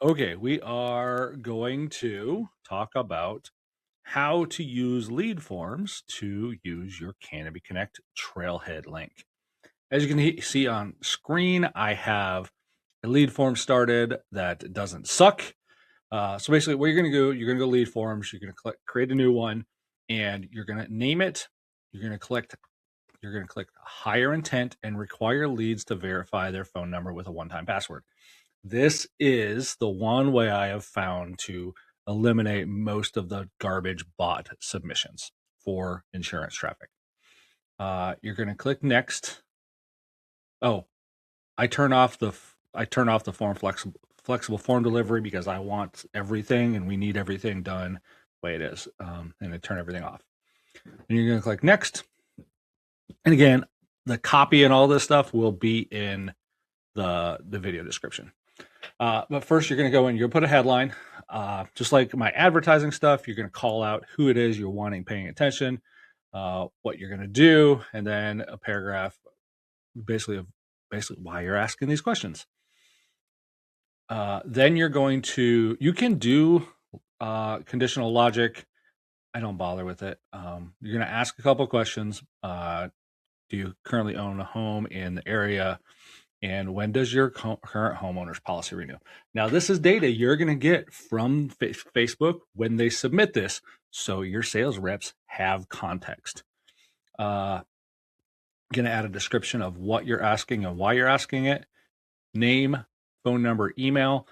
Okay, we are going to talk about how to use lead forms to use your Canopy Connect Trailhead link. As you can see on screen, I have a lead form started that doesn't suck. So basically what you're going to do, you're going to go lead forms, you're going to click create a new one, and you're going to name it. You're going to click higher intent and require leads to verify their phone number with a one-time password. This is the one way I have found to eliminate most of the garbage bot submissions for insurance traffic. You're going to click next. Oh, I turn off the form flexible form delivery because I want everything and we need everything done the way it is, and I turn everything off. And you're going to click next. And again, the copy and all this stuff will be in the video description. But first, you're going to go in, you'll put a headline. Just like my advertising stuff, you're going to call out who it is you're wanting paying attention, what you're going to do, and then a paragraph basically why you're asking these questions. Then you're going to, you can do conditional logic. I don't bother with it. You're going to ask a couple questions. Do you currently own a home in the area? And when does your current homeowner's policy renew? Now, this is data you're going to get from Facebook when they submit this, so your sales reps have context. Going to add a description of what you're asking and why you're asking it. Name, phone number, email.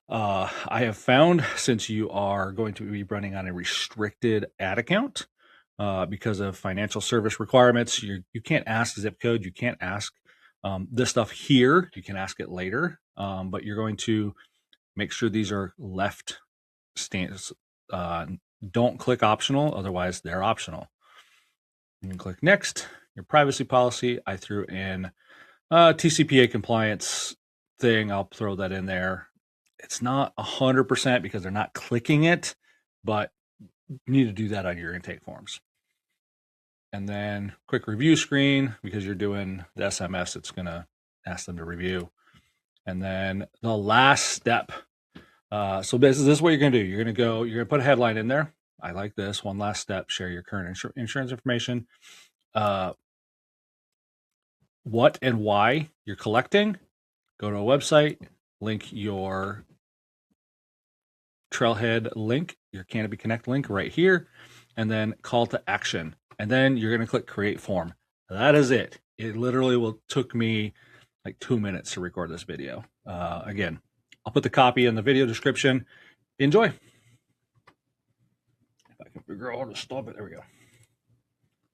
I have found, since you are going to be running on a restricted ad account because of financial service requirements, you can't ask zip code. You can't ask this stuff here. You can ask it later, but you're going to make sure these are left stands. Don't click optional, otherwise they're optional. You can click next. Your privacy policy, I threw in TCPA compliance thing. I'll throw that in there. It's not 100% because they're not clicking it, but you need to do that on your intake forms. And then quick review screen, because you're doing the SMS, it's going to ask them to review. And then the last step. So this is what you're going to do. You're going to put a headline in there. I like this. One last step, share your current insurance information. What and why you're collecting. Go to a website, link your Trailhead link, your Canopy Connect link right here, and then call to action. And then you're going to click create form. That is it. It literally took me like 2 minutes to record this video. Again, I'll put the copy in the video description. Enjoy. If I can figure out how to stop it. There we go.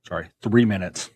Sorry, 3 minutes.